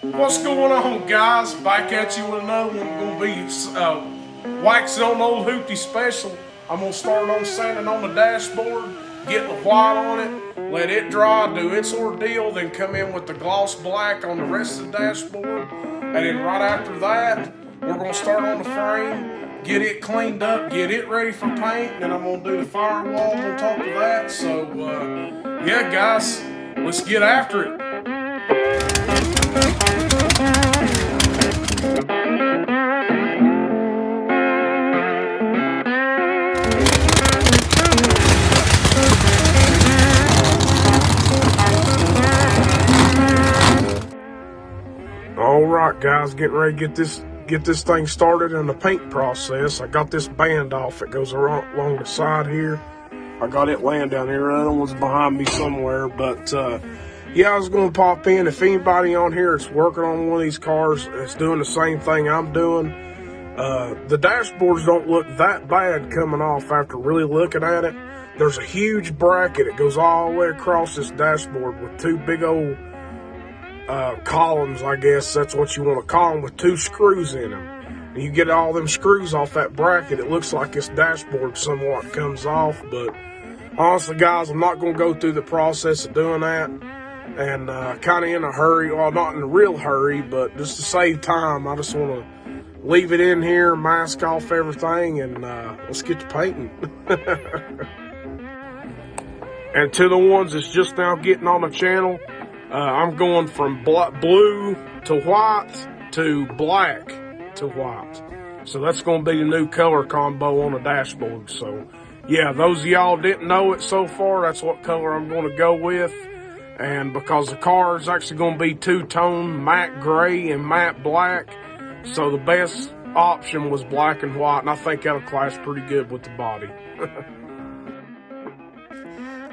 What's going on, guys? Back at you with another one. Gonna be waxing on old Hootie special. I'm gonna start on sanding on the dashboard, get the white on it, let it dry, do its ordeal, then come in with the gloss black on the rest of the dashboard. And then right after that, we're gonna start on the frame, get it cleaned up, get it ready for paint, and I'm gonna do the firewall on top of that. So yeah, guys, let's get after it. Alright guys, getting ready to get this thing started in the paint process. I got this band off. It goes along the side here. I got it laying down here. The other one's behind me somewhere. But yeah, I was going to pop in. If anybody on here is working on one of these cars and it's doing the same thing I'm doing, the dashboards don't look that bad coming off after really looking at it. There's a huge bracket. It goes all the way across this dashboard with two big old columns, I guess that's what you want to call them, with two screws in them. And you get all them screws off that bracket, it looks like this dashboard somewhat comes off. But honestly, guys, I'm not going to go through the process of doing that. And kind of in a hurry, well, not in a real hurry, but just to save time, I just want to leave it in here, mask off everything, and let's get to painting. And to the ones that's just now getting on the channel, I'm going from blue to white to black to white. So that's going to be the new color combo on the dashboard. So yeah, those of y'all didn't know it so far, that's what color I'm going to go with. And because the car is actually going to be two-tone, matte gray and matte black, so the best option was black and white, and I think that'll clash pretty good with the body.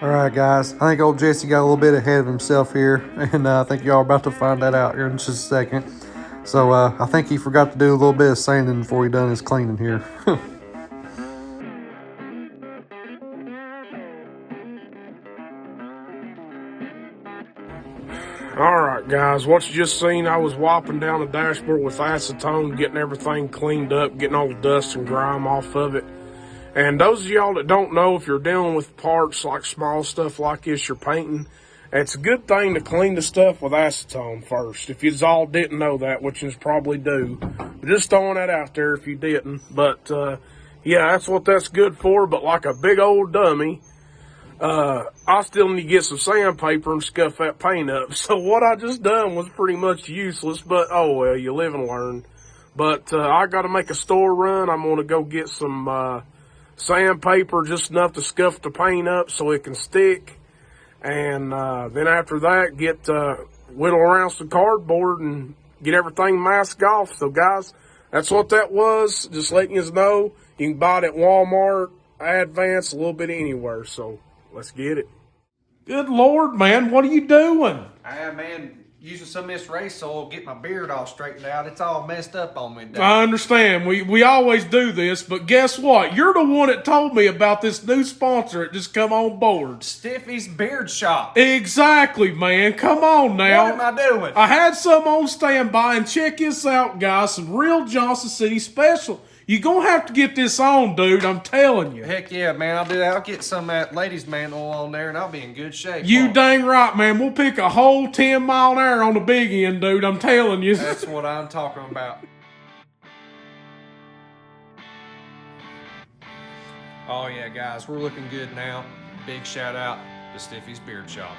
Alright guys, I think old Jesse got a little bit ahead of himself here, and I think y'all are about to find that out here in just a second. So I think he forgot to do a little bit of sanding before he done his cleaning here. Alright guys, what you just seen, I was wiping down the dashboard with acetone, getting everything cleaned up, getting all the dust and grime off of it. And those of y'all that don't know, if you're dealing with parts like small stuff like this you're painting, it's a good thing to clean the stuff with acetone first. If you all didn't know that, which you probably do. But just throwing that out there if you didn't. But yeah, that's what that's good for. But like a big old dummy, I still need to get some sandpaper and scuff that paint up. So what I just done was pretty much useless, but oh well, you live and learn. But I got to make a store run. I'm going to go get some sandpaper, just enough to scuff the paint up so it can stick. And then after that, get whittle around some cardboard and get everything masked off. So guys, that's what that was. Just letting you know, you can buy it at Walmart, Advance, a little bit anywhere. So let's get it. Good Lord, man, what are you doing? Man, using some of this race oil, get my beard all straightened out. It's all messed up on me today. I understand. We always do this, but guess what? You're the one that told me about this new sponsor that just come on board. Stiffy's Beard Shop. Exactly, man. Come on now. What am I doing? I had some on standby, and check this out, guys. Some real Johnson City special. You're going to have to get this on, dude. I'm telling you. Heck yeah, man. I'll do that. I'll get some of that ladies' man oil on there, and I'll be in good shape. You dang right, man. We'll pick a whole 10 mile an hour on the big end, dude. I'm telling you. That's what I'm talking about. Oh, yeah, guys. We're looking good now. Big shout out to Stiffy's Beard Shop.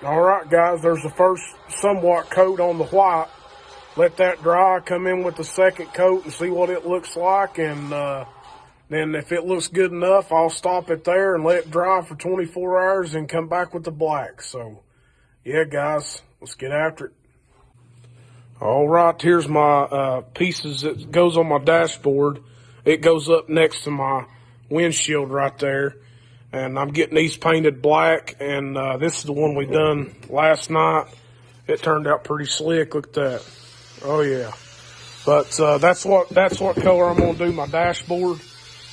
All right, guys, there's the first somewhat coat on the white. Let that dry, come in with the second coat and see what it looks like. And then if it looks good enough, I'll stop it there and let it dry for 24 hours and come back with the black. So, yeah, guys, let's get after it. All right, here's my pieces that goes on my dashboard. It goes up next to my windshield right there. And I'm getting these painted black, and this is the one we done last night. it turned out pretty slick. Look at that. Oh yeah. But that's what color I'm gonna do my dashboard.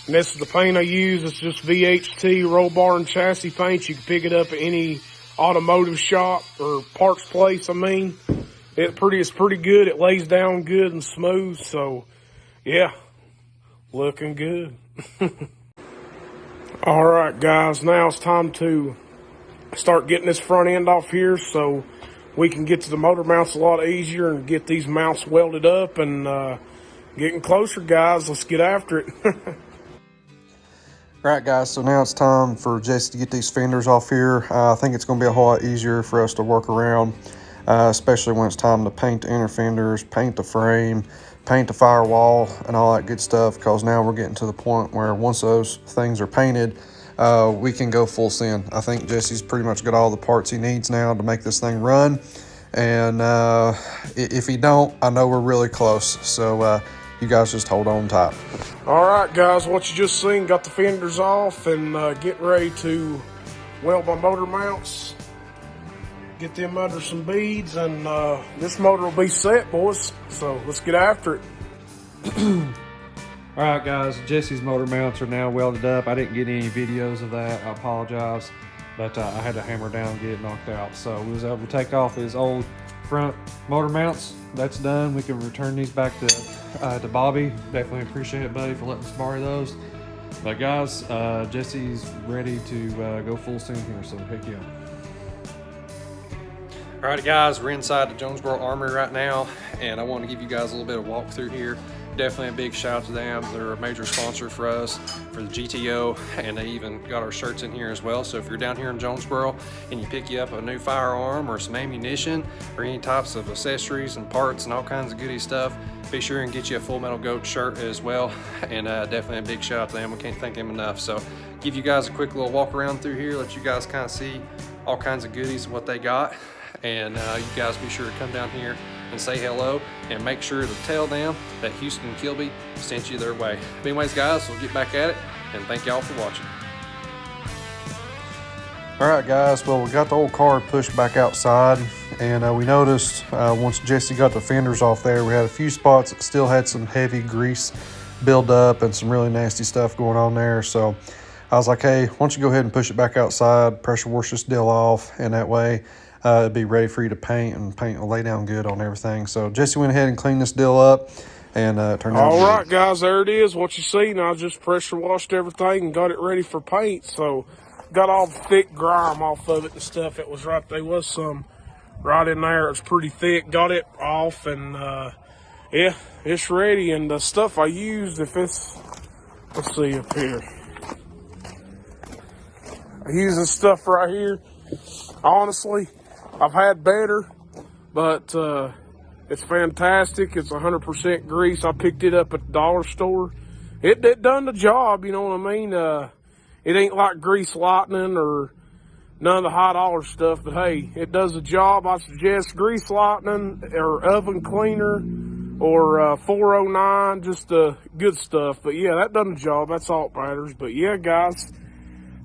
And this is the paint I use. It's just VHT roll bar and chassis paint. You can pick it up at any automotive shop or parts place. I mean, it's pretty good. It lays down good and smooth. So yeah, looking good. All right, guys. Now it's time to start getting this front end off here so we can get to the motor mounts a lot easier and get these mounts welded up and getting closer, guys. Let's get after it. Right, guys, so now it's time for Jesse to get these fenders off here. I think it's going to be a whole lot easier for us to work around, especially when it's time to paint the inner fenders, paint the frame, paint the firewall, and all that good stuff, because now we're getting to the point where once those things are painted, we can go full send. I think Jesse's pretty much got all the parts he needs now to make this thing run, and if he don't, I know we're really close, so you guys just hold on tight. All right, guys, what you just seen, got the fenders off and getting ready to weld my motor mounts, get them under some beads, and this motor will be set, boys. So let's get after it. All right, guys, Jesse's motor mounts are now welded up. I didn't get any videos of that. I apologize, but I had to hammer down and get it knocked out. So we was able to take off his old front motor mounts. That's done. We can return these back to Bobby. Definitely appreciate it, buddy, for letting us borrow those. But guys, Jesse's ready to go full send here, so heck yeah. All right, guys, we're inside the Jonesborough Armory right now, and I want to give you guys a little bit of walkthrough here. Definitely a big shout out to them. They're a major sponsor for us for the GTO, and they even got our shirts in here as well. So if you're down here in Jonesborough and you pick you up a new firearm or some ammunition or any types of accessories and parts and all kinds of goodie stuff, be sure and get you a Full Metal Goat shirt as well. And definitely a big shout out to them. We can't thank them enough. So give you guys a quick little walk around through here, let you guys kind of see all kinds of goodies and what they got. And you guys be sure to come down here and say hello, and make sure to tell them that Houston Kilby sent you their way. But anyways, guys, we'll get back at it, and thank y'all for watching. All right, guys, well, we got the old car pushed back outside, and we noticed once Jesse got the fenders off there, we had a few spots that still had some heavy grease build up and some really nasty stuff going on there. So I was like, hey, why don't you go ahead and push it back outside, pressure wash this deal off, and that way it'd be ready for you to paint, and paint will lay down good on everything. So Jesse went ahead and cleaned this deal up, and turned out all right, guys, there it is. What you see now, I just pressure washed everything and got it ready for paint. So got all the thick grime off of it and stuff. It was right, there was some right in there. It was pretty thick. Got it off, and yeah, it's ready. And the stuff I used, if it's, let's see up here, I use this stuff right here. Honestly, I've had better, but it's fantastic. It's 100% grease. I picked it up at the dollar store. It done the job, you know what I mean? It ain't like Grease Lightning or none of the high dollar stuff, but hey, it does the job. I suggest Grease Lightning or Oven Cleaner or 409, just the good stuff. But yeah, that done the job. That's all that matters. But yeah, guys,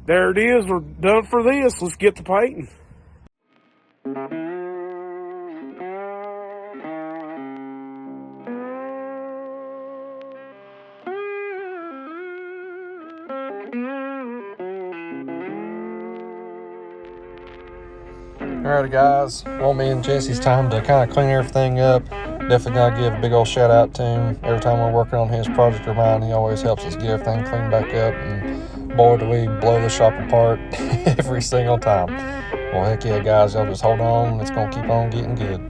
there it is. We're done for this. Let's get to painting. Alrighty, guys, well, me and Jesse's time to kind of clean everything up. Definitely gotta give a big old shout out to him. Every time we're working on his project or mine, he always helps us get everything cleaned back up, and boy, do we blow the shop apart every single time. Well, heck yeah, guys, y'all just hold on. It's gonna keep on getting good.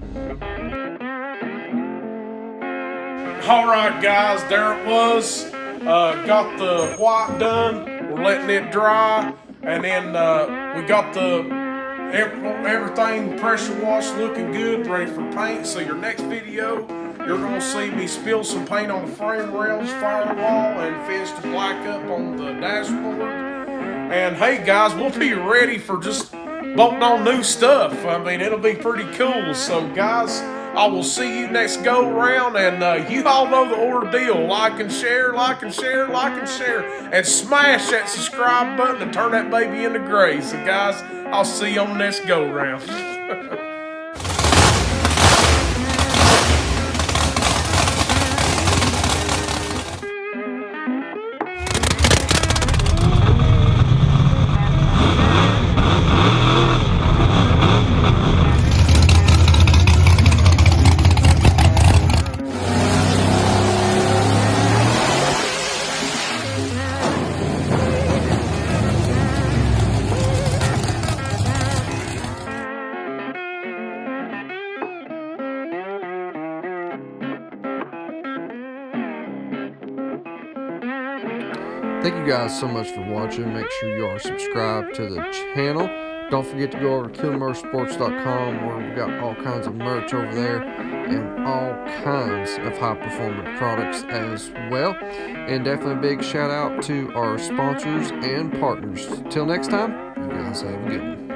All right, guys, there it was. Got the white done. We're letting it dry, and then we got everything pressure washed, looking good, ready for paint. So your next video, you're gonna see me spill some paint on the frame rails, firewall, and finish the black up on the dashboard. And hey, guys, we'll be ready for just bolting on new stuff. I mean, it'll be pretty cool. So, guys, I will see you next go round, and you all know the ordeal. Like and share, like and share, like and share, and smash that subscribe button and turn that baby into gray. So, guys, I'll see you on the next go round. Thank you guys so much for watching. Make sure you are subscribed to the channel. Don't forget to go over to KilmerSports.com where we've got all kinds of merch over there and all kinds of high-performance products as well. And definitely a big shout out to our sponsors and partners. Till next time, you guys have a good one.